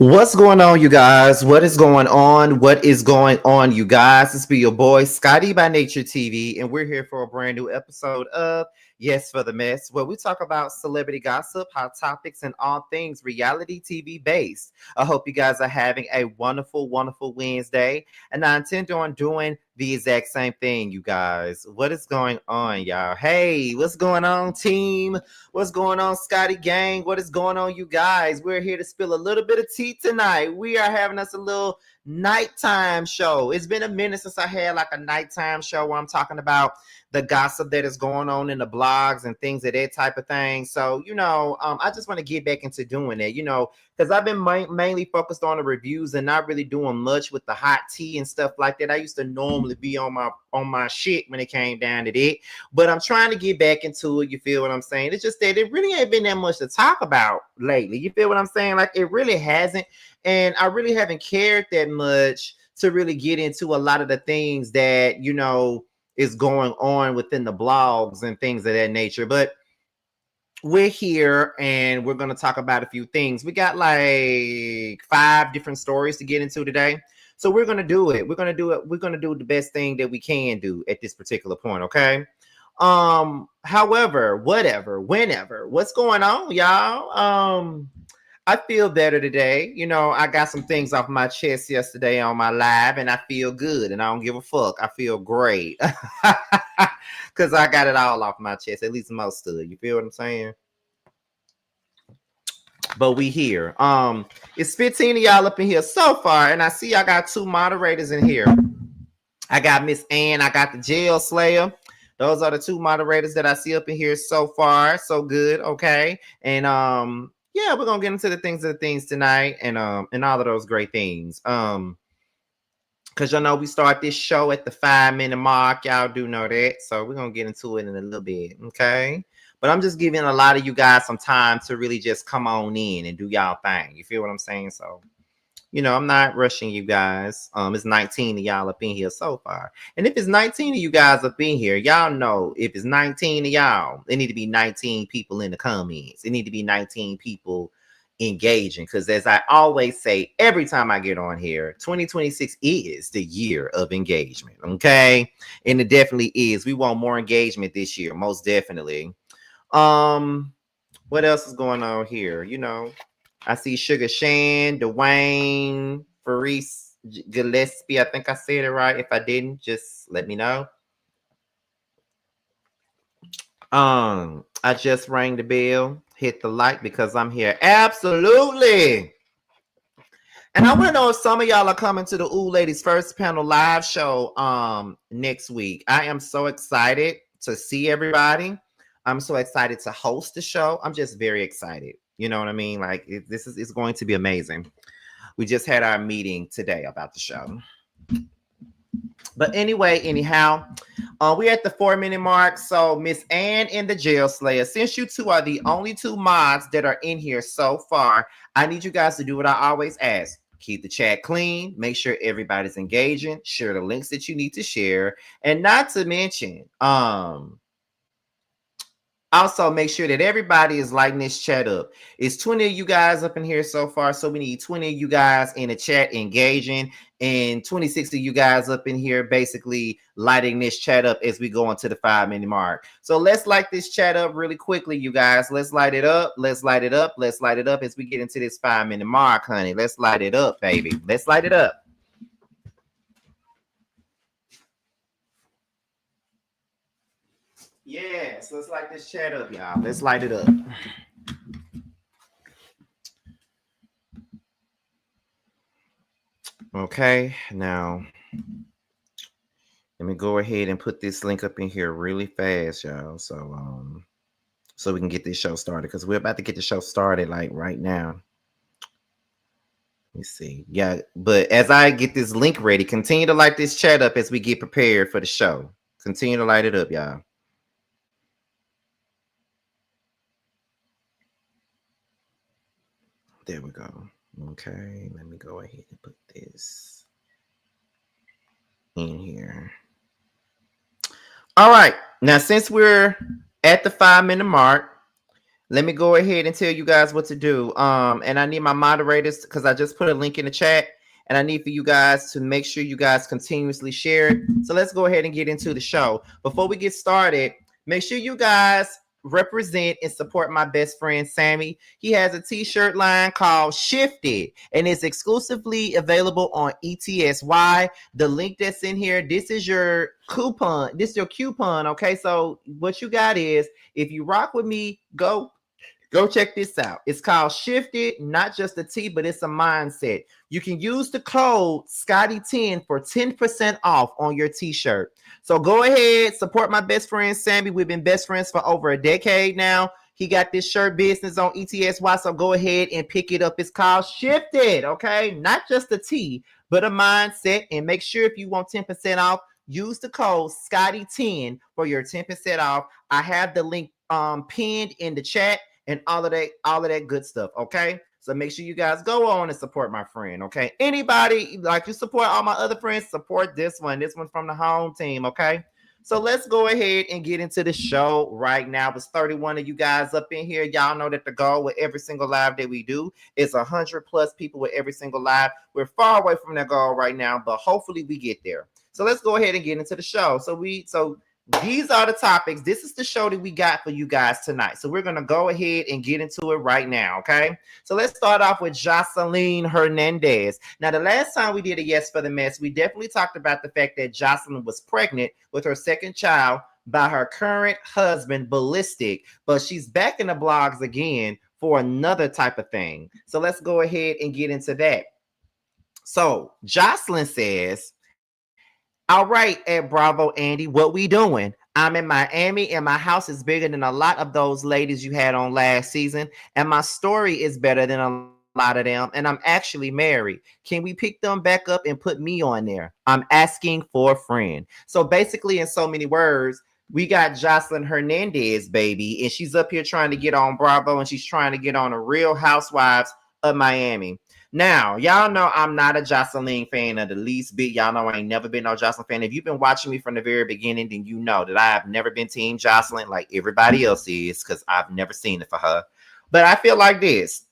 What's going on, you guys? What is going on? What is going on, you guys? It's be your boy Scotty by Nature TV, and we're here for a brand new episode of Yes for the Mess, where we talk about celebrity gossip, hot topics, and all things reality TV based. I hope you guys are having a wonderful, wonderful Wednesday, and I intend on doing the exact same thing, you guys. What is going on, y'all? Hey, what's going on, team? What's going on, Scotty Gang? What is going on, you guys? We're here to spill a little bit of tea tonight. We are having us a little nighttime show. It's been a minute since I had like a nighttime show where I'm talking about the gossip that is going on in the blogs and things of that type of thing. So, I just want to get back into doing that, because I've been mainly focused on the reviews and not really doing much with the hot tea and stuff like that. I used to normally be on my shit when it came down to that, but I'm trying to get back into it. You feel what I'm saying? It's just that it really ain't been that much to talk about lately. You feel what I'm saying? Like, it really hasn't, and I really haven't cared that much to really get into a lot of the things that is going on within the blogs and things of that nature. But we're here and we're going to talk about a few things. We got like 5 different stories to get into today. So we're going to do it. We're going to do it. We're going to do the best thing that we can do at this particular point. Okay. However, whatever, whenever, what's going on, y'all? I feel better today. I got some things off my chest yesterday on my live, and I feel good, and I don't give a fuck. I feel great because I got it all off my chest, at least most of it. You feel what I'm saying? But we here. It's 15 of y'all up in here so far, and I see I got 2 moderators in here. I got Miss Ann. I got the Jail Slayer. Those are the 2 moderators that I see up in here so far. So good, okay, and yeah, we're gonna get into the things tonight, and all of those great things. Because we start this show at the 5-minute mark. Y'all do know that. So we're gonna get into it in a little bit, okay? But I'm just giving a lot of you guys some time to really just come on in and do y'all thing. You feel what I'm saying? So I'm not rushing you guys. It's 19 of y'all up in here so far. And if it's 19 of you guys up in here, y'all know if it's 19 of y'all, it need to be 19 people in the comments. It need to be 19 people engaging. Because as I always say, every time I get on here, 2026 is the year of engagement. Okay. And it definitely is. We want more engagement this year, most definitely. What else is going on here? I see Sugar Shan, Dwayne, Faris Gillespie. I think I said it right. If I didn't, just let me know. I just rang the bell, hit the like because I'm here. Absolutely. And I want to know if some of y'all are coming to the Ooh Ladies First Panel live show next week. I am so excited to see everybody. I'm so excited to host the show. I'm just very excited. You know what I mean? Like, it's going to be amazing. We just had our meeting today about the show. But anyway, anyhow, we're at the 4-minute mark. So Miss Ann and the Jail Slayer, since you 2 are the only 2 mods that are in here so far, I need you guys to do what I always ask. Keep the chat clean. Make sure everybody's engaging. Share the links that you need to share. And not to mention, also, make sure that everybody is lighting this chat up. It's 20 of you guys up in here so far, so we need 20 of you guys in the chat engaging, and 26 of you guys up in here basically lighting this chat up as we go into the 5-minute mark. So let's light this chat up really quickly, you guys. Let's light it up. Let's light it up. Let's light it up as we get into this 5-minute mark, honey. Let's light it up, baby. Let's light it up. Yes, let's light this chat up, y'all. Let's light it up. Okay, now let me go ahead and put this link up in here really fast, y'all. So we can get this show started, because we're about to get the show started like right now. Let me see. Yeah, but as I get this link ready, continue to light this chat up as we get prepared for the show. Continue to light it up, y'all. There we go. Okay, let me go ahead and put this in here. All right. Now, since we're at the 5-minute mark, Let me go ahead and tell you guys what to do. And I need my moderators because I just put a link in the chat, and I need for you guys to make sure you guys continuously share it. So let's go ahead and get into the show. Before we get started, make sure you guys represent and support my best friend Sammy. He has a t-shirt line called Shifted, and it's exclusively available on ETSY. The link that's in here, this is your coupon. This is your coupon. Okay, so what you got is, if you rock with me, go check this out. It's called Shifted, not just a T, but it's a mindset. You can use the code Scotty10 for 10% off on your t-shirt. So go ahead, support my best friend Sammy. We've been best friends for over a decade now. He got this shirt business on ETSY, so go ahead and pick it up. It's called Shifted, okay? Not just a T, but a mindset. And make sure if you want 10% off, use the code Scotty10 for your 10% off. I have the link pinned in the chat and all of that good stuff. Okay, so make sure you guys go on and support my friend. Okay, anybody like you support all my other friends, support this one. This one's from the home team. Okay, so let's go ahead and get into the show right now. There's 31 of you guys up in here. Y'all know that the goal with every single live that we do is 100 plus people with every single live. We're far away from that goal right now, but hopefully we get there. So let's go ahead and get into the show. So these are the topics. This is the show that we got for you guys tonight. So we're going to go ahead and get into it right now, okay? So let's start off with Joseline Hernandez. Now, the last time we did a Yes for the Mess, we definitely talked about the fact that Joseline was pregnant with her second child by her current husband, Ballistic, but she's back in the blogs again for another type of thing. So let's go ahead and get into that. So Joseline says, all right, at Bravo, Andy, what we doing? I'm in Miami, and my house is bigger than a lot of those ladies you had on last season, and my story is better than a lot of them, and I'm actually married. Can we pick them back up and put me on there? I'm asking for a friend. So basically, in so many words, we got Joseline Hernandez, baby, and she's up here trying to get on Bravo, and she's trying to get on a Real Housewives of Miami. Now, y'all know I'm not a Joseline fan of the least bit. Y'all know I ain't never been no Joseline fan. If you've been watching me from the very beginning, then you know that I have never been Team Joseline like everybody else is, because I've never seen it for her. But I feel like this.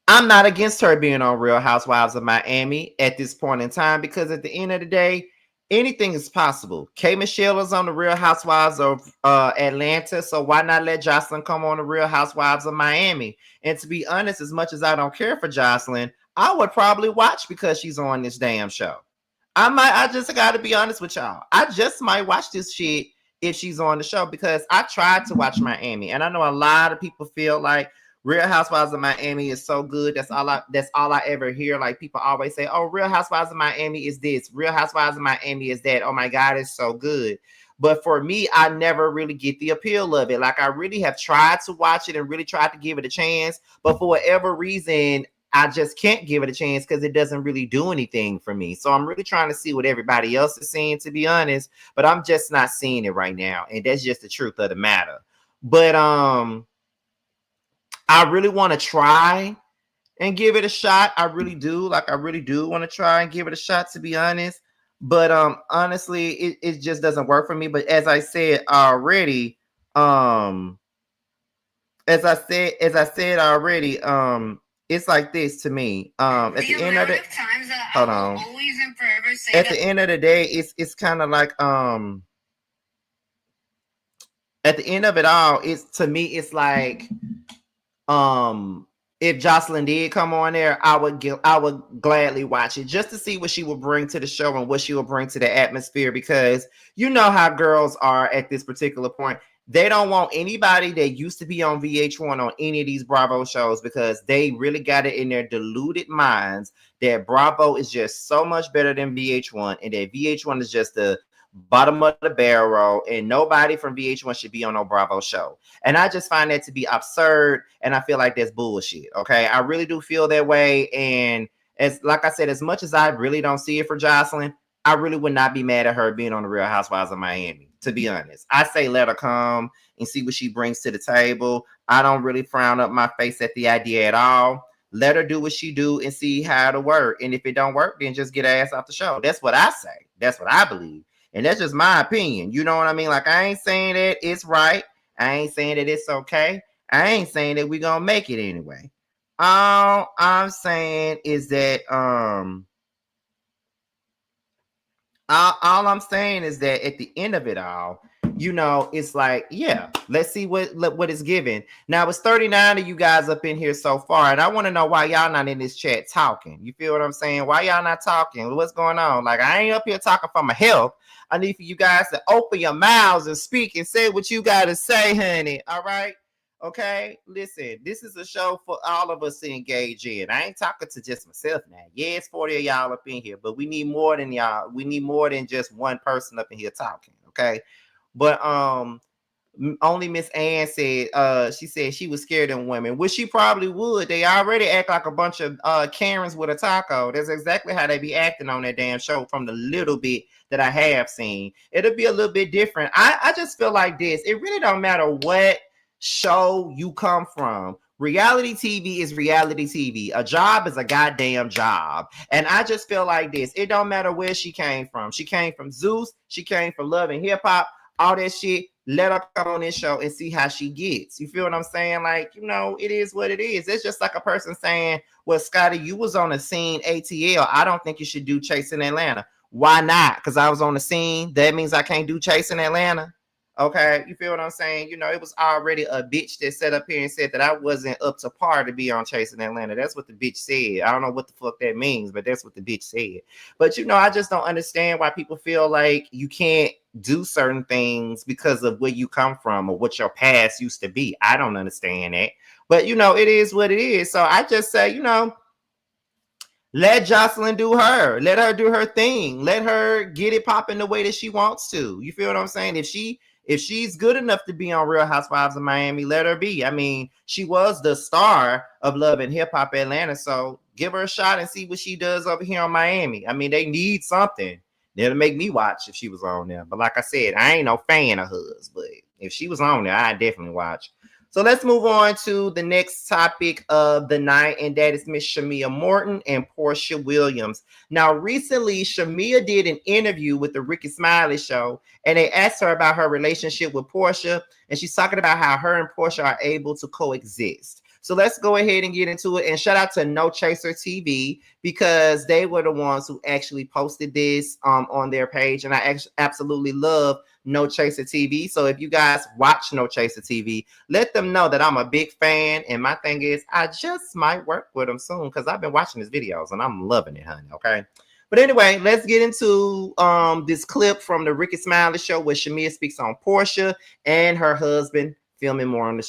I'm not against her being on Real Housewives of Miami at this point in time, because at the end of the day, anything is possible. K. Michelle is on the Real Housewives of Atlanta, so why not let Joseline come on the Real Housewives of Miami? And to be honest, as much as I don't care for Joseline, I would probably watch because she's on this damn show. I just got to be honest with y'all. I just might watch this shit if she's on the show, because I tried to watch Miami, and I know a lot of people feel like Real Housewives of Miami is so good. That's all I ever hear. Like, people always say, oh, Real Housewives of Miami is this. Real Housewives of Miami is that. Oh my God, it's so good. But for me, I never really get the appeal of it. Like, I really have tried to watch it and really tried to give it a chance. But for whatever reason, I just can't give it a chance because it doesn't really do anything for me. So I'm really trying to see what everybody else is seeing, to be honest. But I'm just not seeing it right now. And that's just the truth of the matter. But I really want to try and give it a shot. I really do. Like, I really do want to try and give it a shot, to be honest. But honestly, it just doesn't work for me. But as I said already, it's like this to me. At the end of the hold on. At the end of the day, it's kind of like at the end of it all, it's, to me, it's like if Joseline did come on there, I would gladly watch it just to see what she would bring to the show and what she would bring to the atmosphere, because you know how girls are at this particular point. They don't want anybody that used to be on VH1 on any of these Bravo shows, because they really got it in their deluded minds that Bravo is just so much better than VH1, and that VH1 is just the bottom of the barrel, and nobody from VH1 should be on no Bravo show. And I just find that to be absurd, and I feel like that's bullshit. Okay, I really do feel that way. And as like I said, as much as I really don't see it for Joseline, I really would not be mad at her being on the Real Housewives of Miami, to be honest. I say let her come and see what she brings to the table. I don't really frown up my face at the idea at all. Let her do what she do and see how it'll work. And if it don't work, then just get her ass off the show. That's what I say. That's what I believe. And that's just my opinion. You know what I mean? Like, I ain't saying that it's right. I ain't saying that it's okay. I ain't saying that we're gonna make it anyway. All I'm saying is that all I'm saying is that at the end of it all, you know, it's like, yeah, let's see what is given. Now, it's 39 of you guys up in here so far, and I want to know why y'all not in this chat talking. You feel what I'm saying? Why y'all not talking? What's going on? Like, I ain't up here talking for my help. I need for you guys to open your mouths and speak and say what you got to say, honey. All right? Okay? Listen, this is a show for all of us to engage in. I ain't talking to just myself now. Yeah, it's 40 of y'all up in here, but we need more than y'all. We need more than just one person up in here talking, okay? But only Miss Ann said she said she was scared of women, which she probably would. They already act like a bunch of Karens with a taco. That's exactly how they be acting on that damn show from the little bit that I have seen. It'll be a little bit different. I just feel like this. It really don't matter what show you come from. Reality TV is reality TV. A job is a goddamn job. And I just feel like this. It don't matter where she came from. She came from Zeus. She came from Love and Hip Hop. All that shit. Let her come on this show and see how she gets. You feel what I'm saying? Like, you know, it is what it is. It's just like a person saying, well, Scotty, you was on the scene ATL. I don't think you should do Chasing Atlanta. Why not? Because I was on the scene. That means I can't do Chasing Atlanta. Okay, you feel what I'm saying? You know, it was already a bitch that sat up here and said that I wasn't up to par to be on Chasing Atlanta. That's what the bitch said. I don't know what the fuck that means, but that's what the bitch said. But, you know, I just don't understand why people feel like you can't do certain things because of where you come from or what your past used to be. I don't understand that. But, you know, it is what it is. So I just say, you know, let Joseline do her. Let her do her thing. Let her get it popping the way that she wants to. You feel what I'm saying? If she's good enough to be on Real Housewives of Miami, let her be. I mean, she was the star of Love and Hip Hop Atlanta, so give her a shot and see what she does over here on Miami. I mean, they need something. That'll make me watch if she was on there. But like I said, I ain't no fan of hers, but if she was on there, I'd definitely watch. So let's move on to the next topic of the night, and that is Miss Shamia Morton and Porsha Williams. Now, recently, Shamia did an interview with the Ricky Smiley Show, and they asked her about her relationship with Porsha, and she's talking about how her and Porsha are able to coexist. So let's go ahead and get into it. And shout out to No Chaser TV, because they were the ones who actually posted this on their page, and I absolutely love No Chaser TV. So if you guys watch No Chaser TV, let them know that I'm a big fan. And my thing is, I just might work with them soon because I've been watching his videos and I'm loving it, honey. Okay. But anyway, let's get into this clip from the Ricky Smiley Show where Shamia speaks on Porsha and her husband filming more on the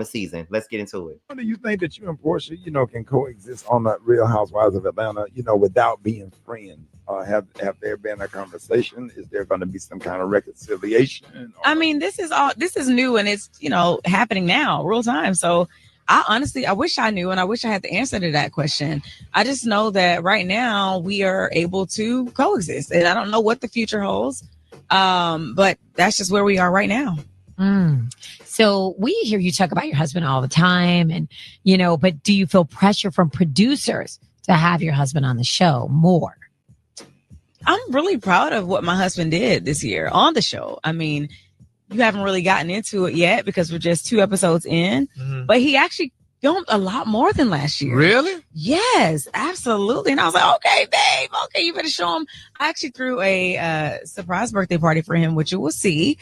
season. Let's get into it. Do you think that you and Porsha, you know, can coexist on the Real Housewives of Atlanta, you know, without being friends? Have there been a conversation? Is there going to be some kind of reconciliation? I mean, this is new and it's, you know, happening now, real time. So I wish I knew, and I wish I had the answer to that question. I just know that right now we are able to coexist, and I don't know what the future holds. But that's just where we are right now. So we hear you talk about your husband all the time, and, you know, but do you feel pressure from producers to have your husband on the show more? I'm really proud of what my husband did this year on the show. I mean, you haven't really gotten into it yet because we're just 2 episodes in, but he actually filmed a lot more than last year. Really? Yes, absolutely. And I was like, okay, babe, okay, you better show him. I actually threw a surprise birthday party for him, which you will see.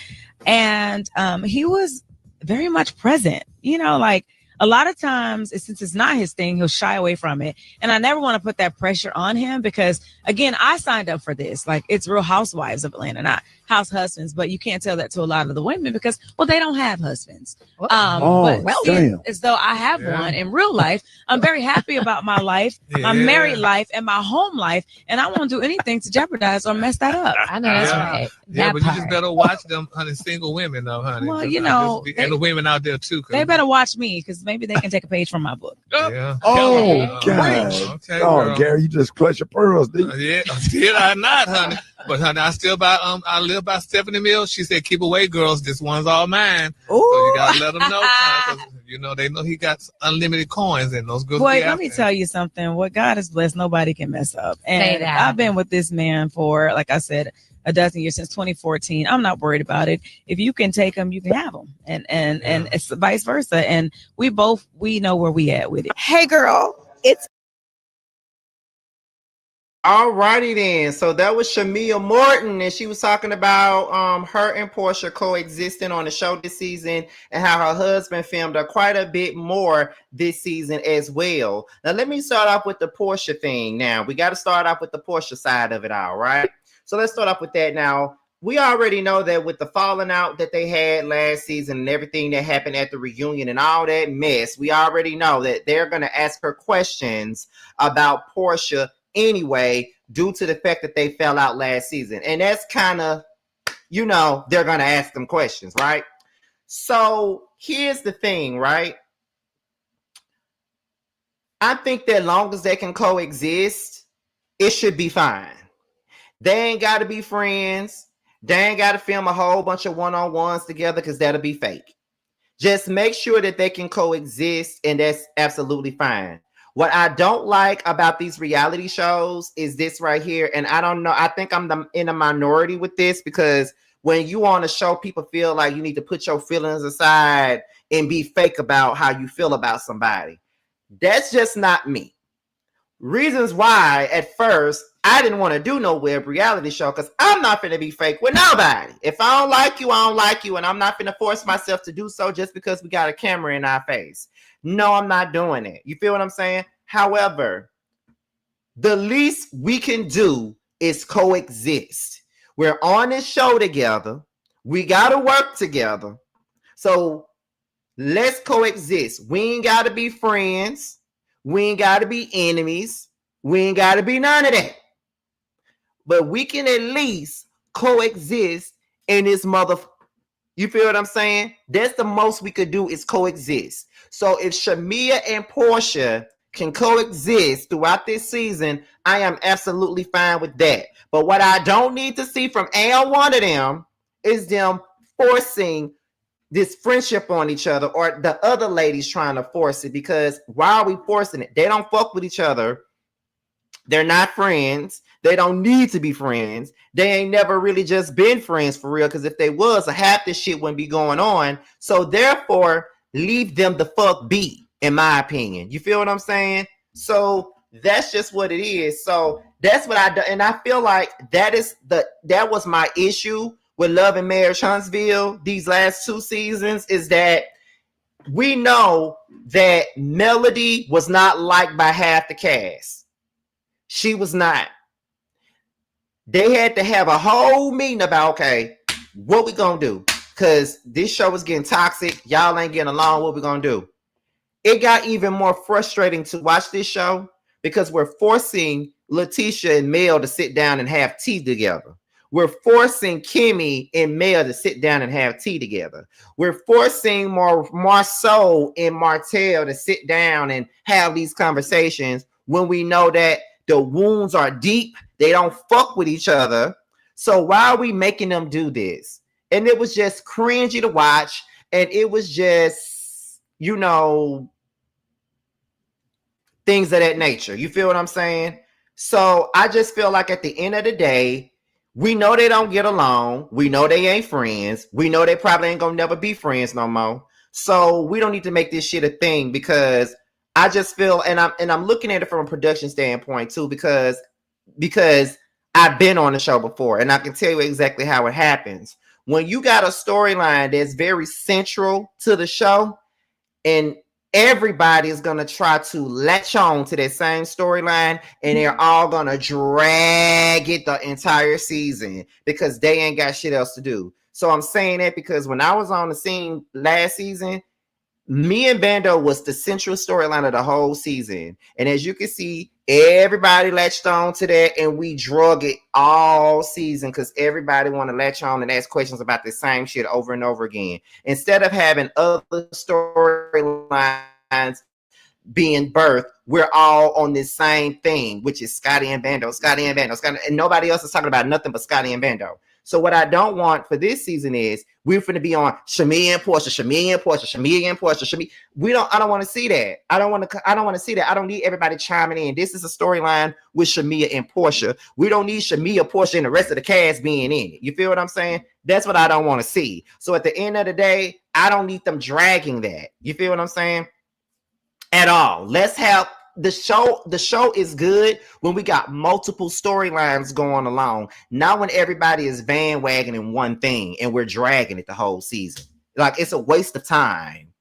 And he was very much present, you know, like a lot of times, since it's not his thing, he'll shy away from it. And I never want to put that pressure on him because, again, I signed up for this. Like, it's Real Housewives of Atlanta, not house husbands. But you can't tell that to a lot of the women because, well, they don't have husbands. But as though I have one in real life. I'm very happy about my life, my married life, and my home life. And I won't do anything to jeopardize or mess that up. I know that's right. Yeah, but you just better watch them, honey, single women, though, honey. Well, you know, and the women out there, too. They better watch me because maybe they can take a page from my book. Yeah. Oh, God. Okay, oh, Gary, you just clutch your pearls, did you? Yeah, did I not, honey? But honey, I live by Stephanie Mills. She said, "Keep away, girls. This one's all mine." Ooh. So you gotta let them know. You know, they know he got unlimited coins, and those girls. Boy, let me tell you something. What God has blessed, nobody can mess up. And I've been with this man for, like I said, a dozen years, since 2014. I'm not worried about it. If you can take him, you can have him, and it's vice versa. And we know where we at with it. Hey, girl, it's All righty then. So that was Shamia Morton, and she was talking about her and Porsha coexisting on the show this season, and how her husband filmed her quite a bit more this season as well. Now let me start off with the Porsha thing. Now we got to start off with the Porsha side of it all, right? So let's start off with that. Now we already know that with the falling out that they had last season and everything that happened at the reunion and all that mess, we already know that they're going to ask her questions about Porsha anyway, due to the fact that they fell out last season. And that's kind of, they're going to ask them questions, right? So here's the thing, right? I think that long as they can coexist, it should be fine. They ain't got to be friends. They ain't got to film a whole bunch of one-on-ones together, because that'll be fake. Just make sure that they can coexist, and that's absolutely fine. What I don't like about these reality shows is this right here. And I don't know. I think I'm in a minority with this, because when you on a show, people feel like you need to put your feelings aside and be fake about how you feel about somebody. That's just not me. Reasons why at first I didn't want to do no web reality show, because I'm not going to be fake with nobody. If I don't like you, I don't like you. And I'm not going to force myself to do so just because we got a camera in our face. No, I'm not doing it. You feel what I'm saying? However, the least we can do is coexist. We're on this show together. We got to work together. So let's coexist. We ain't got to be friends. We ain't got to be enemies. We ain't got to be none of that. But we can at least coexist in this You feel what I'm saying? That's the most we could do, is coexist. So if Shamia and Porsha can coexist throughout this season, I am absolutely fine with that. But what I don't need to see from one of them is them forcing this friendship on each other, or the other ladies trying to force it, because why are we forcing it? They don't fuck with each other. They're not friends. They don't need to be friends. They ain't never really just been friends for real, because if they was, half this shit wouldn't be going on. So therefore, leave them the fuck be, in my opinion. You feel what I'm saying? So that's just what it is. So that's what I do. And I feel like that was my issue with Love and Marriage Huntsville these last 2 seasons, is that we know that Melody was not liked by half the cast. She was not. They had to have a whole meeting about, okay, what we gonna do? Because this show is getting toxic. Y'all ain't getting along. What we gonna do? It got even more frustrating to watch this show, because we're forcing Letitia and Mel to sit down and have tea together. We're forcing Kimmy and Mel to sit down and have tea together. We're forcing Marceau and Martell to sit down and have these conversations, when we know that the wounds are deep. They don't fuck with each other. So why are we making them do this? And it was just cringy to watch. And it was just, things of that nature. You feel what I'm saying? So I just feel like at the end of the day, we know they don't get along. We know they ain't friends. We know they probably ain't gonna never be friends no more. So we don't need to make this shit a thing, because I just feel, and I'm looking at it from a production standpoint too, because I've been on the show before, and I can tell you exactly how it happens. When you got a storyline that's very central to the show, and everybody is going to try to latch on to that same storyline, and they're all going to drag it the entire season, because they ain't got shit else to do. So I'm saying that because when I was on the scene last season, me and Bando was the central storyline of the whole season. And as you can see, everybody latched on to that, and we drug it all season, because everybody want to latch on and ask questions about the same shit over and over again. Instead of having other storylines being birthed, we're all on this same thing, which is Scotty and Bando, and nobody else is talking about nothing but Scotty and Bando. So what I don't want for this season is we're going to be on Shamia and Porsha, Shamia and Porsha, Shamia and Porsha, Shamia. I don't want to see that. I don't want to see that. I don't need everybody chiming in. This is a storyline with Shamia and Porsha. We don't need Shamia, Porsha, and the rest of the cast being in it. You feel what I'm saying? That's what I don't want to see. So at the end of the day, I don't need them dragging that. You feel what I'm saying? At all. Let's have the show is good when we got multiple storylines going along, not when everybody is bandwagoning one thing and we're dragging it the whole season. Like, it's a waste of time.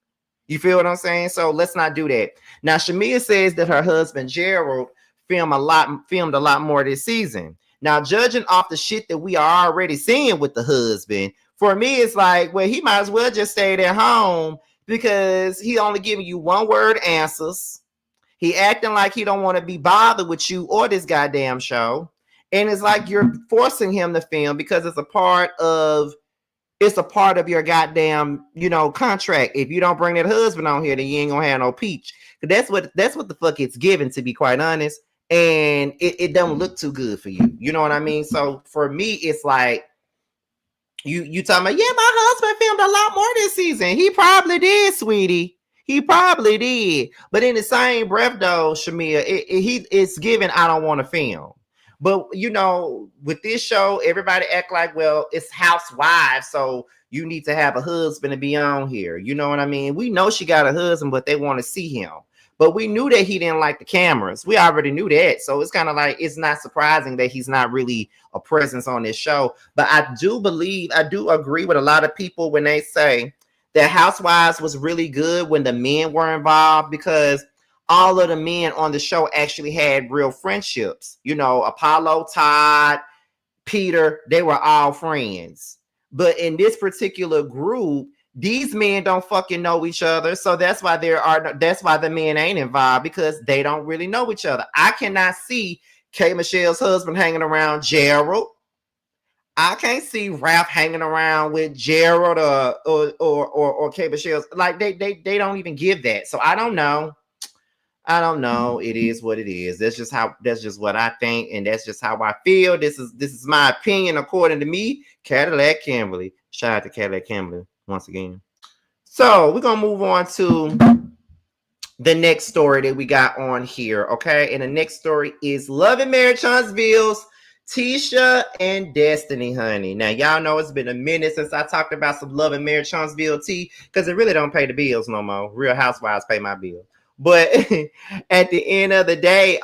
You feel what I'm saying? So let's not do that. Now, Shamia says that her husband Gerald filmed a lot more this season. Now, judging off the shit that we are already seeing with the husband, for me, it's like, well, he might as well just stay at home because he only giving you one word answers. He acting like he don't want to be bothered with you or this goddamn show. And it's like you're forcing him to film because it's a part of your goddamn, contract. If you don't bring that husband on here, then you ain't gonna have no peach. That's what the fuck it's given, to be quite honest. And it don't look too good for you. You know what I mean? So for me, it's like you talking about, yeah, my husband filmed a lot more this season. He probably did, sweetie. He probably did. But in the same breath, though, Shamia, it's given I don't want to film. But, with this show, everybody act like, well, it's housewives, so you need to have a husband to be on here. You know what I mean? We know she got a husband, but they want to see him. But we knew that he didn't like the cameras. We already knew that. So it's kind of like, it's not surprising that he's not really a presence on this show. But I do agree with a lot of people when they say that Housewives was really good when the men were involved, because all of the men on the show actually had real friendships. Apollo, Todd, Peter, they were all friends. But in this particular group, these men don't fucking know each other. So that's why the men ain't involved, because they don't really know each other. I cannot see K. Michelle's husband hanging around Gerald. I can't see Ralph hanging around with Gerald or K. Michelle's. Like, they don't even give that. So I don't know. It is what it is. That's just what I think, and that's just how I feel. This is my opinion according to me. Cadillac Kimberly. Shout out to Cadillac Kimberly once again. So we're gonna move on to the next story that we got on here. Okay, and the next story is Love and Marriage Huntsville's Tisha and Destiny, honey. Now, y'all know it's been a minute since I talked about some Love and Marriage Huntsville tea, because it really don't pay the bills no more. Real Housewives pay my bill. But at the end of the day,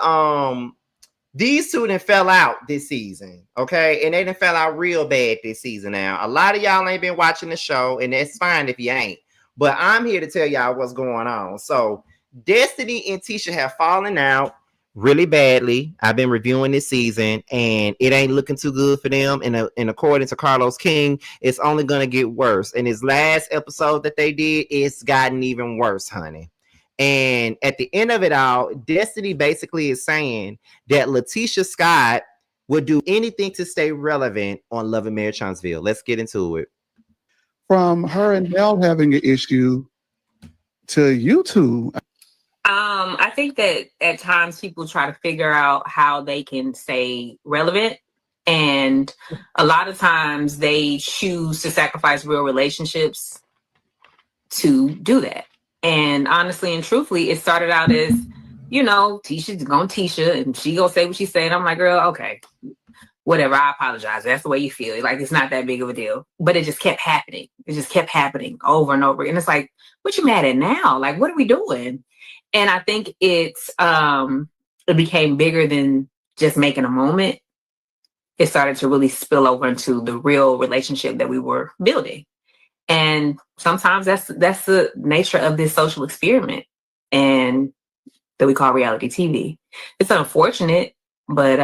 these two done fell out this season, okay? And they done fell out real bad this season now. A lot of y'all ain't been watching the show, and that's fine if you ain't. But I'm here to tell y'all what's going on. So Destiny and Tisha have fallen out really badly. I've been reviewing this season, and it ain't looking too good for them. And according to Carlos King, it's only going to get worse. And his last episode that they did, it's gotten even worse, honey. And at the end of it all, Destiny basically is saying that Letitia Scott would do anything to stay relevant on Love and Marriage Huntsville. Let's get into it. From her and Mel having an issue to you two. I think that at times people try to figure out how they can stay relevant. And a lot of times they choose to sacrifice real relationships to do that. And honestly and truthfully, it started out as, Tisha's going Tisha and she gonna say what she said. I'm like, girl, okay, whatever. I apologize. That's the way you feel. Like, it's not that big of a deal. But it just kept happening. It just kept happening over and over. And it's like, what you mad at now? Like, what are we doing? And I think it became bigger than just making a moment. It started to really spill over into the real relationship that we were building. And sometimes that's the nature of this social experiment and that we call reality TV. It's unfortunate, but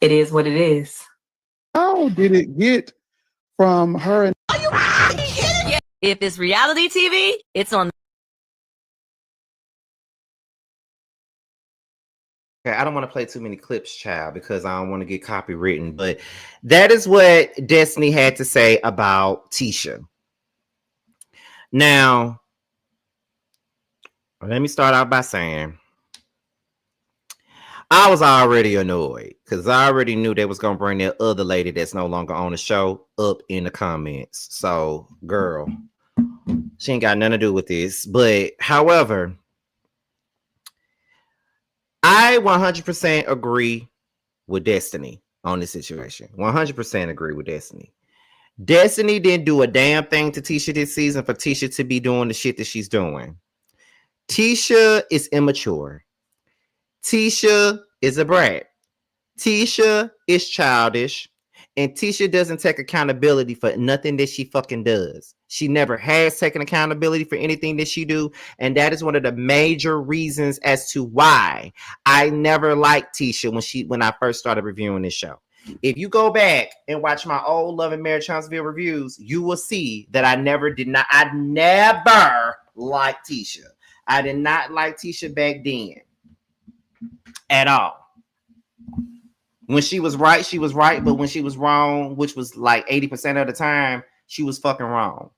it is what it is. How did it get from her and If it's reality TV, it's on. Okay, I don't want to play too many clips, child, because I don't want to get copywritten. But that is what Destiny had to say about Tisha. Now, let me start out by saying, I was already annoyed because I already knew they was gonna bring that other lady that's no longer on the show up in the comments. So, girl, she ain't got nothing to do with this. But however, I 100% agree with Destiny on this situation. 100% agree with Destiny. Destiny didn't do a damn thing to Tisha this season for Tisha to be doing the shit that she's doing. Tisha is immature. Tisha is a brat. Tisha is childish. And Tisha doesn't take accountability for nothing that she fucking does. She never has taken accountability for anything that she do. And that is one of the major reasons as to why I never liked Tisha when I first started reviewing this show. If you go back and watch my old Love and Marriage Huntsville reviews, you will see that I never liked Tisha. I did not like Tisha back then at all. When she was right, but when she was wrong, which was like 80% of the time, she was fucking wrong.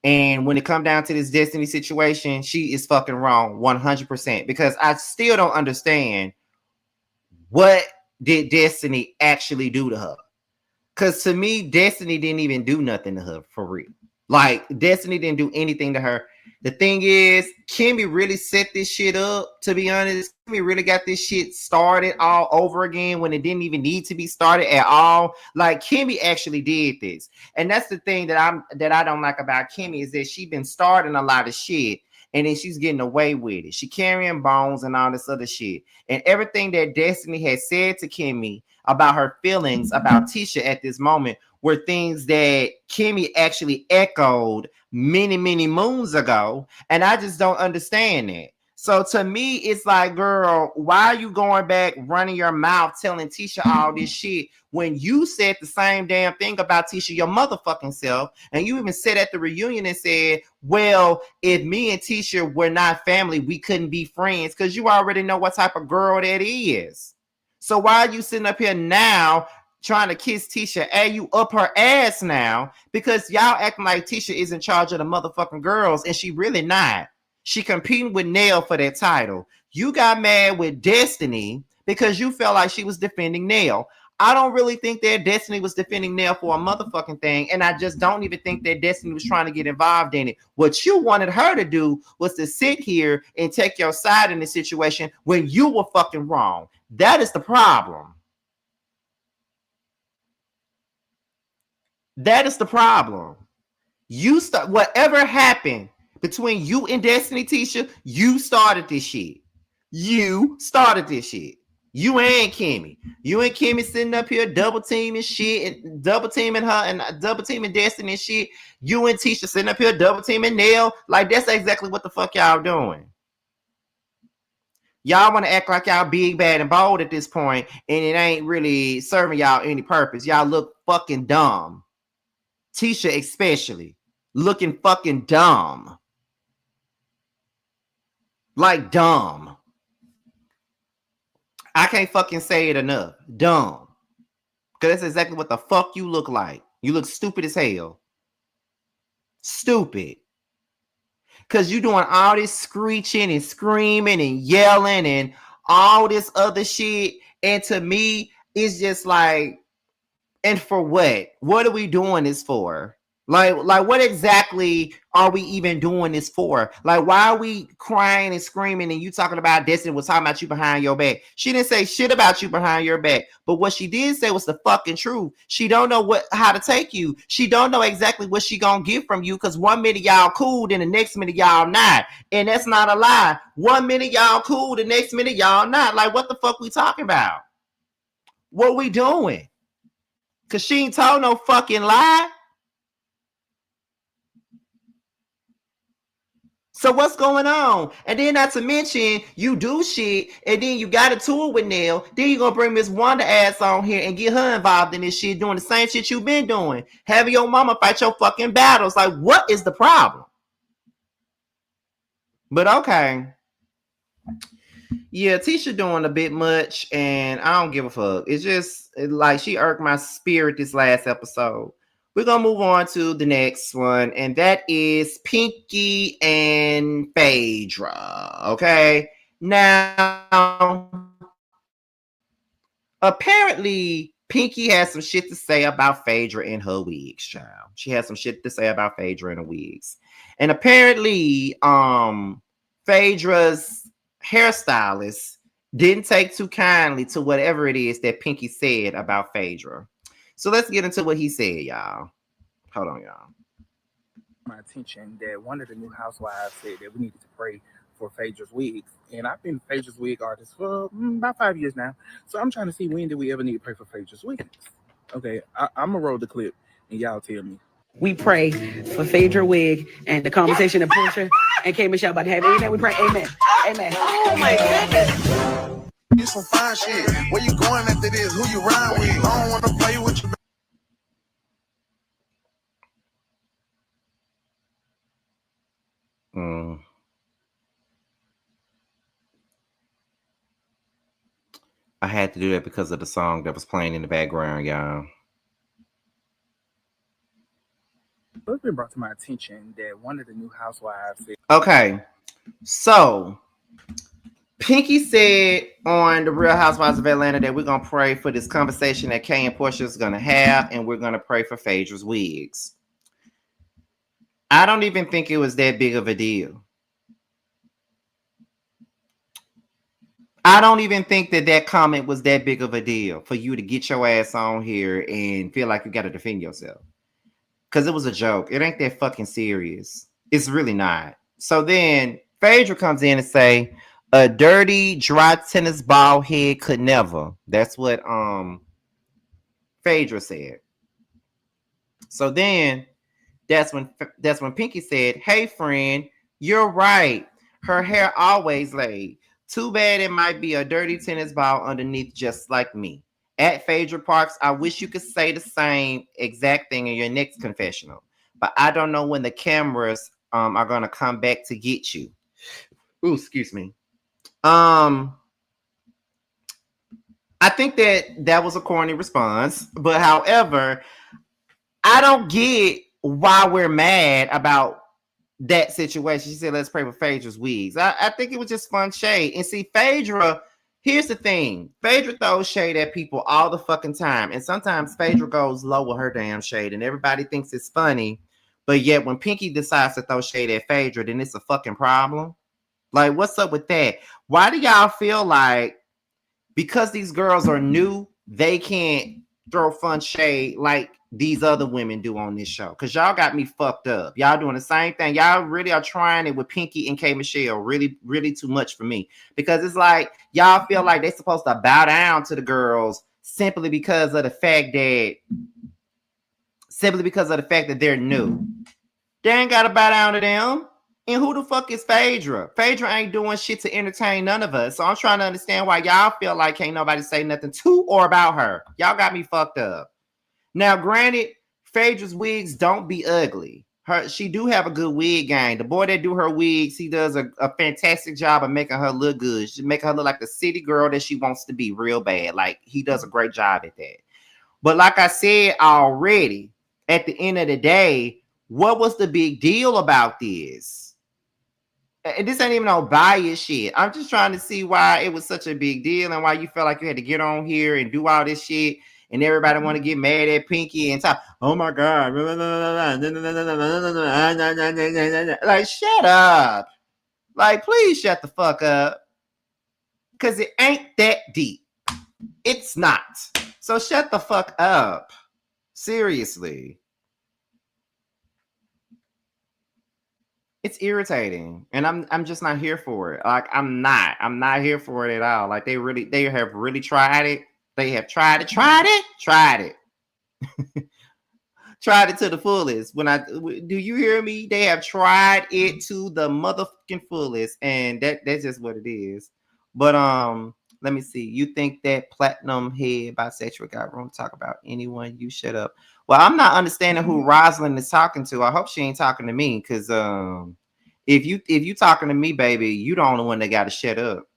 And when it come down to this Destiny situation, she is fucking wrong 100%, because I still don't understand what did Destiny actually do to her. Because to me, Destiny didn't even do nothing to her for real. Like, Destiny didn't do anything to her. The thing is, Kimmy really set this shit up, to be honest. Kimmy really got this shit started all over again when it didn't even need to be started at all. Like, Kimmy actually did this. And that's the thing that I don't like about Kimmy, is that she's been starting a lot of shit and then she's getting away with it. She carrying bones and all this other shit. And everything that Destiny had said to Kimmy about her feelings about Tisha at this moment were things that Kimmy actually echoed many, many moons ago. And I just don't understand that. So to me, it's like, girl, why are you going back running your mouth telling Tisha all this shit when you said the same damn thing about Tisha your motherfucking self? And you even said at the reunion and said, well, if me and Tisha were not family, we couldn't be friends, because you already know what type of girl that is. So why are you sitting up here now trying to kiss Tisha? And you up her ass now because y'all acting like Tisha is in charge of the motherfucking girls, and she really not. She competing with Nell for that title. You got mad with Destiny because you felt like she was defending Nell. I don't really think that Destiny was defending Nell for a motherfucking thing, and I just don't even think that Destiny was trying to get involved in it. What you wanted her to do was to sit here and take your side in the situation when you were fucking wrong. That is the problem. That is the problem. You start whatever happened between you and Destiny, Tisha. You started this shit. You started this shit. You and Kimmy. You and Kimmy sitting up here double teaming shit and double teaming her and double teaming Destiny and shit. You and Tisha sitting up here double teaming Nell. Like, that's exactly what the fuck y'all doing. Y'all want to act like y'all big, bad, and bold at this point, and it ain't really serving y'all any purpose. Y'all look fucking dumb. Tisha especially looking fucking dumb. Like dumb. I can't fucking say it enough. Dumb. Because that's exactly what the fuck you look like. You look stupid as hell. Stupid. Because you doing all this screeching and screaming and yelling and all this other shit. And to me, it's just like, and for what? What are we doing this for? Like what exactly are we even doing this for? Like, why are we crying and screaming and you talking about Destiny was talking about you behind your back? She didn't say shit about you behind your back. But what she did say was the fucking truth. She don't know how to take you. She don't know exactly what she gonna get from you, because 1 minute y'all cool, then the next minute y'all not. And that's not a lie. 1 minute y'all cool, the next minute y'all not. Like, what the fuck we talking about? What we doing? Because she ain't told no fucking lie. So what's going on? And then not to mention, you do shit, and then you got a tour with Nell. Then you gonna bring Miss Wanda ass on here and get her involved in this shit, doing the same shit you been doing. Having your mama fight your fucking battles. Like, what is the problem? But okay. Yeah, Tisha doing a bit much, and I don't give a fuck. It's just like she irked my spirit this last episode. We're going to move on to the next one, and that is Pinky and Phaedra, okay? Now, apparently Pinky has some shit to say about Phaedra and her wigs, child. She has some shit to say about Phaedra and her wigs. And apparently, Phaedra's hairstylist didn't take too kindly to whatever it is that Pinky said about Phaedra. So let's get into what he said, y'all. Hold on, y'all. My attention that one of the new housewives said that we needed to pray for Phaedra's wigs. And I've been Phaedra's wig artist for about 5 years now. So I'm trying to see, when do we ever need to pray for Phaedra's wigs? Okay, I'm going to roll the clip and y'all tell me. We pray for Phaedra wig and the conversation that Porsha and K. Michelle about to have. Amen. We pray. Amen. Amen. Oh my goodness. You some fine shit. Where you going after this? Who you ride with? I don't want to play with you. I had to do that because of the song that was playing in the background, y'all. It's been brought to my attention that one of the new housewives said. Okay, so Pinky said on the Real Housewives of Atlanta that we're going to pray for this conversation that Kay and Porsha is going to have, and we're going to pray for Phaedra's wigs. I don't even think it was that big of a deal. I don't even think that comment was that big of a deal for you to get your ass on here and feel like you got to defend yourself. Because it was a joke. It ain't that fucking serious. It's really not. So then Phaedra comes in and say, a dirty, dry tennis ball head could never. That's what Phaedra said. So then that's when Pinky said, hey friend, you're right. Her hair always laid. Too bad it might be a dirty tennis ball underneath, just like me. At Phaedra Parks, I wish you could say the same exact thing in your next confessional. But I don't know when the cameras are going to come back to get you. Ooh, excuse me. I think that was a corny response. But however, I don't get why we're mad about that situation. She said, let's pray for Phaedra's wigs. I think it was just fun shade. And see, Phaedra, here's the thing. Phaedra throws shade at people all the fucking time. And sometimes Phaedra goes low with her damn shade and everybody thinks it's funny. But yet when Pinky decides to throw shade at Phaedra, then it's a fucking problem. Like, what's up with that? Why do y'all feel like because these girls are new, they can't throw fun shade like these other women do on this show? Because y'all got me fucked up. Y'all doing the same thing. Y'all really are trying it with Pinky and K. Michelle. Really, really too much for me. Because it's like y'all feel like they're supposed to bow down to the girls simply because of the fact that they're new. They ain't got to bow down to them. And who the fuck is Phaedra? Phaedra ain't doing shit to entertain none of us. So I'm trying to understand why y'all feel like can't nobody say nothing to or about her. Y'all got me fucked up. Now, granted, Phaedra's wigs don't be ugly. She do have a good wig game. The boy that do her wigs, he does a fantastic job of making her look good. She's making her look like the city girl that she wants to be real bad. Like, he does a great job at that. But like I said already, at the end of the day, what was the big deal about this? And this ain't even no bias shit. I'm just trying to see why it was such a big deal and why you felt like you had to get on here and do all this shit. And everybody want to get mad at Pinky and talk, oh my God. Like, shut up. Like, please shut the fuck up. Because it ain't that deep. It's not. So shut the fuck up. Seriously. It's irritating. And I'm just not here for it. Like, I'm not here for it at all. Like, they have really tried it. They have tried it. Tried it to the fullest. Do you hear me? They have tried it to the motherfucking fullest, and that's just what it is. But let me see. You think that platinum head bisexual got room to talk about anyone? You shut up. Well, I'm not understanding who Joseline is talking to. I hope she ain't talking to me, because if you talking to me, baby, you the only one that got to shut up.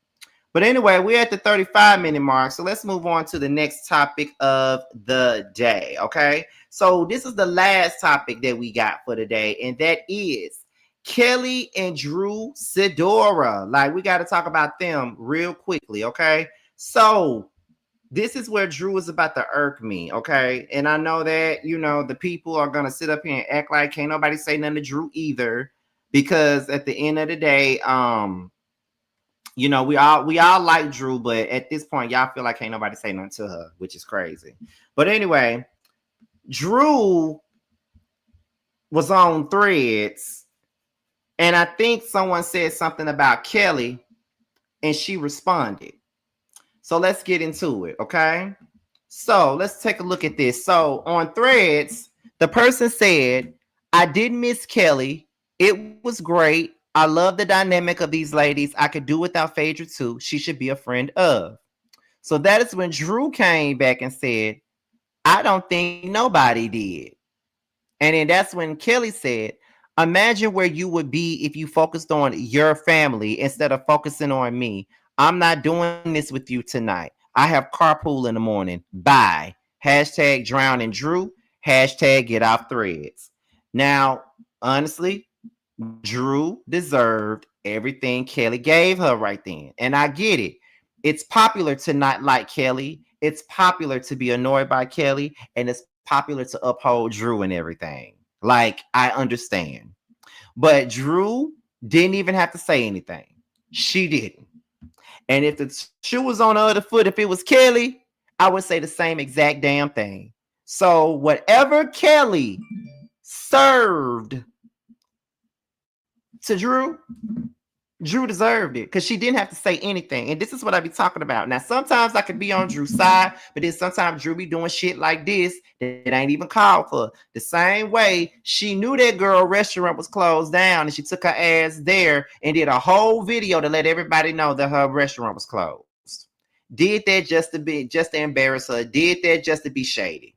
But anyway, we're at the 35-minute mark, so let's move on to the next topic of the day, okay? So this is the last topic that we got for today, and that is Kelli and Drew Sidora. Like, we got to talk about them real quickly, okay? So this is where Drew is about to irk me, okay? And I know that, you know, the people are gonna sit up here and act like can't nobody say nothing to Drew either, because at the end of the day, you know, we all like Drew, but at this point, y'all feel like can't nobody say nothing to her, which is crazy. But anyway, Drew was on Threads, and I think someone said something about Kelli, and she responded. So let's get into it, okay? So let's take a look at this. So on Threads, the person said, I did miss Kelli. It was great. I love the dynamic of these ladies. I could do without Phaedra too. She should be a friend of. So that is when Drew came back and said, I don't think nobody did. And then that's when Kelli said, imagine where you would be if you focused on your family instead of focusing on me. I'm not doing this with you tonight. I have carpool in the morning. Bye. Hashtag drowning Drew. Hashtag get off Threads. Now, honestly, Drew deserved everything Kelli gave her right then. And I get it. It's popular to not like Kelli. It's popular to be annoyed by Kelli. And it's popular to uphold Drew and everything. Like, I understand. But Drew didn't even have to say anything. She didn't. And if the shoe was on the other foot, if it was Kelli, I would say the same exact damn thing. So whatever Kelli served to Drew, Drew deserved it because she didn't have to say anything. And this is what I be talking about. Now, sometimes I could be on Drew's side, but then sometimes Drew be doing shit like this that ain't even called for. The same way she knew that girl restaurant was closed down and she took her ass there and did a whole video to let everybody know that her restaurant was closed. Did that just to embarrass her. Did that just to be shady.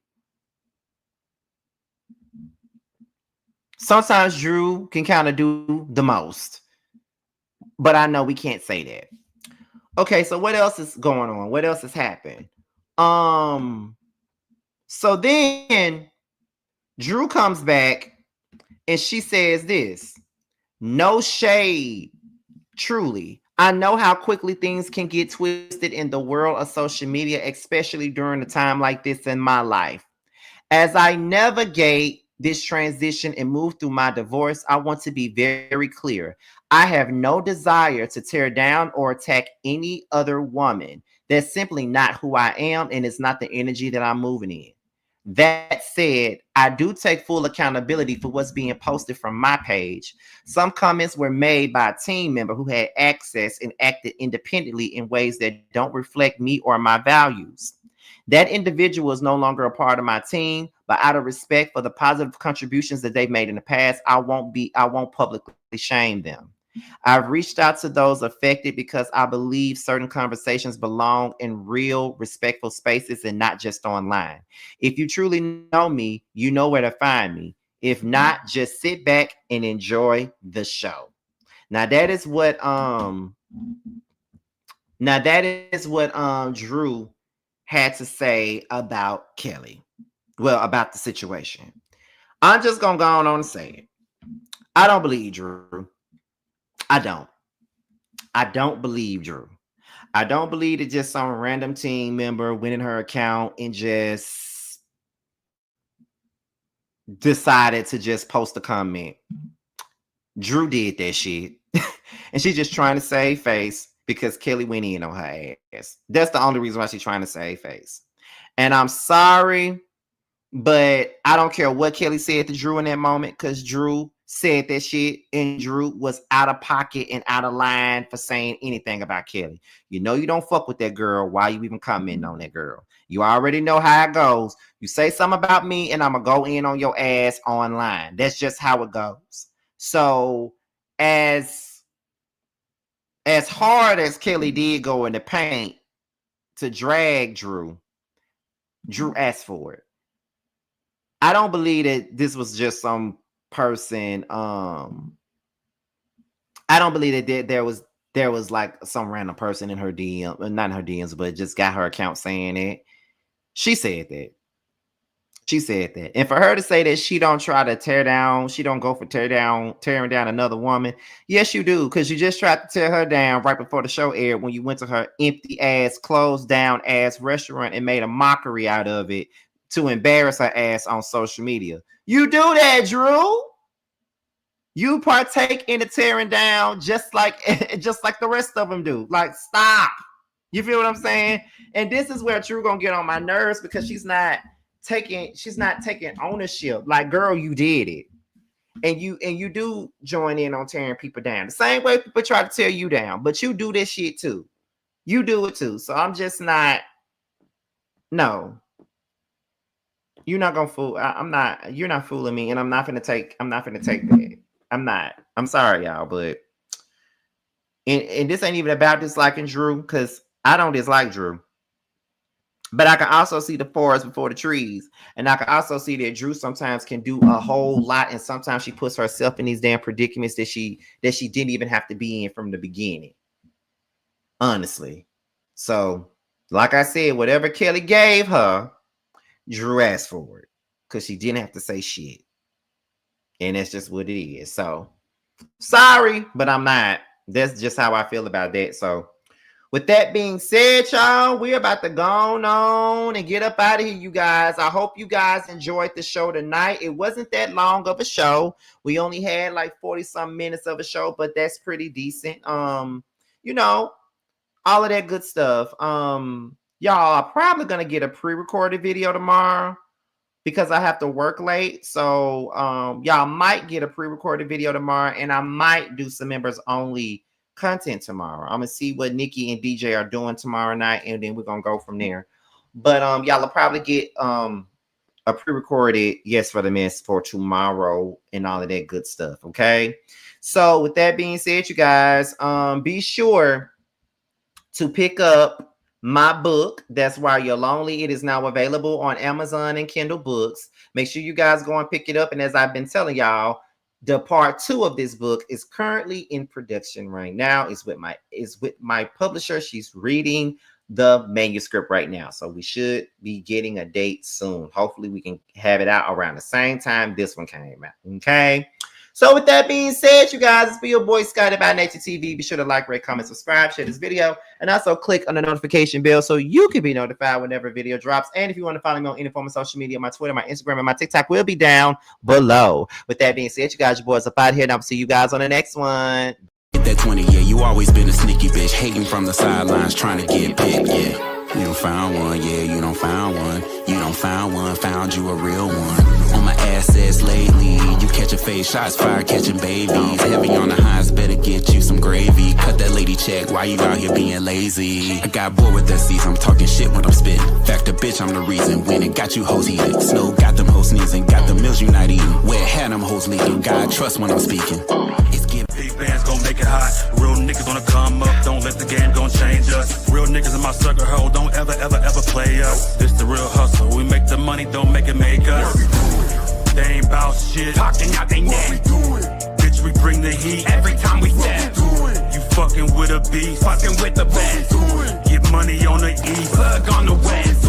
Sometimes Drew can kind of do the most. But I know we can't say that. Okay, so what else is going on? What else has happened? So then Drew comes back and she says this. No shade, truly. I know how quickly things can get twisted in the world of social media, especially during a time like this in my life. As I navigate this transition and move through my divorce, I want to be very clear. I have no desire to tear down or attack any other woman. That's simply not who I am, and it's not the energy that I'm moving in. That said, I do take full accountability for what's being posted from my page. Some comments were made by a team member who had access and acted independently in ways that don't reflect me or my values. That individual is no longer a part of my team, but out of respect for the positive contributions that they've made in the past, I won't publicly shame them. I've reached out to those affected because I believe certain conversations belong in real, respectful spaces and not just online. If you truly know me, you know where to find me. If not, just sit back and enjoy the show. Now that is what Drew had to say about Kelli. Well, about the situation. I'm just gonna go on and say it. I don't believe Drew. I don't believe Drew. I don't believe that just some random team member went in her account and just decided to just post a comment. Drew did that shit. And she's just trying to save face because Kelli went in on her ass. That's the only reason why she's trying to save face. And I'm sorry, but I don't care what Kelli said to Drew in that moment because Drew said that shit and Drew was out of pocket and out of line for saying anything about Kelli. You know you don't fuck with that girl. Why you even commenting on that girl? You already know how it goes. You say something about me and I'm going to go in on your ass online. That's just how it goes. So as hard as Kelli did go in the paint to drag Drew asked for it. I don't believe that this was just some person. I don't believe that there was like some random person in her DM, not in her DMs, but just got her account saying it. She said that. She said that. And for her to say that she don't try to tear down, she don't go for tearing down another woman. Yes, you do, because you just tried to tear her down right before the show aired when you went to her empty ass, closed down ass restaurant and made a mockery out of it to embarrass her ass on social media. You do that, Drew. You partake in the tearing down just like the rest of them do. Like, stop. You feel what I'm saying? And this is where Drew gonna get on my nerves because she's not taking ownership. Like, girl, you did it. And you do join in on tearing people down. The same way people try to tear you down, but you do this shit too. You do it too. So I'm just not, no. You're not gonna fool. You're not fooling me, and I'm not gonna take that. I'm not. I'm sorry, y'all, but and this ain't even about disliking Drew, because I don't dislike Drew. But I can also see the forest before the trees. And I can also see that Drew sometimes can do a whole lot. And sometimes she puts herself in these damn predicaments that she didn't even have to be in from the beginning. Honestly. So, like I said, whatever Kelli gave her, Drew asked for it. Because she didn't have to say shit. And that's just what it is. So, sorry, but I'm not. That's just how I feel about that. So, with that being said, y'all, we're about to go on and get up out of here, you guys. I hope you guys enjoyed the show tonight. It wasn't that long of a show. We only had like 40-some minutes of a show, but that's pretty decent. You know, all of that good stuff. Y'all are probably gonna get a pre-recorded video tomorrow because I have to work late. So y'all might get a pre-recorded video tomorrow, and I might do some members only content tomorrow. I'm gonna see what Nikki and DJ are doing tomorrow night, and then we're gonna go from there. But y'all will probably get a pre-recorded Yes for the Mess for tomorrow and all of that good stuff. Okay, so with that being said, you guys, be sure to pick up my book, That's Why You're Lonely. It is now available on Amazon and Kindle Books. Make sure you guys go and pick it up. And as I've been telling y'all, the part 2 of this book is currently in production right now. It's with my publisher. She's reading the manuscript right now. So we should be getting a date soon. Hopefully we can have it out around the same time this one came out. Okay. So with that being said, you guys, it's been your boy Scotty by Nature TV. Be sure to like, rate, comment, subscribe, share this video, and also click on the notification bell so you can be notified whenever a video drops. And if you want to follow me on any form of social media, my Twitter, my Instagram, and my TikTok will be down below. With that being said, you guys, your boys up out here, and I'll see you guys on the next one. Get that 20, yeah, you always been a sneaky bitch, hating from the sidelines, trying to get picked, yeah. You don't found one, yeah, you don't found one. You don't found one, found you a real one. On my assets lately, you catch a face, shots fired, catching babies. Heavy on the highs, better get you some gravy. Cut that lady check, why you out here being lazy? I got bored with that season, I'm talking shit when I'm spitting. Fact the bitch, I'm the reason, when it got you hoes heated. Snow got them hoes sneezing, got the meals you not eating. Where had them hoes leaking, God trust when I'm speaking. It's getting big bands gon' make it hot. Real niggas gonna come up, don't let the game gon' change us. Real niggas in my circle, ho, don't ever play us. This the real hustle, we make the money, don't make it make us. They ain't bout shit, talking out they neck. Bitch, we bring the heat every time we step. You fucking with a beast, fucking with the best. Get money on the east, plug on the west.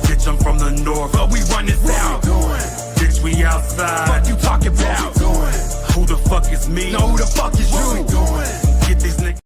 Bitch, I'm from the north, but we run it south. Bitch, we outside, what you talking about? Who the fuck is me? No, who the fuck is you? Get these niggas.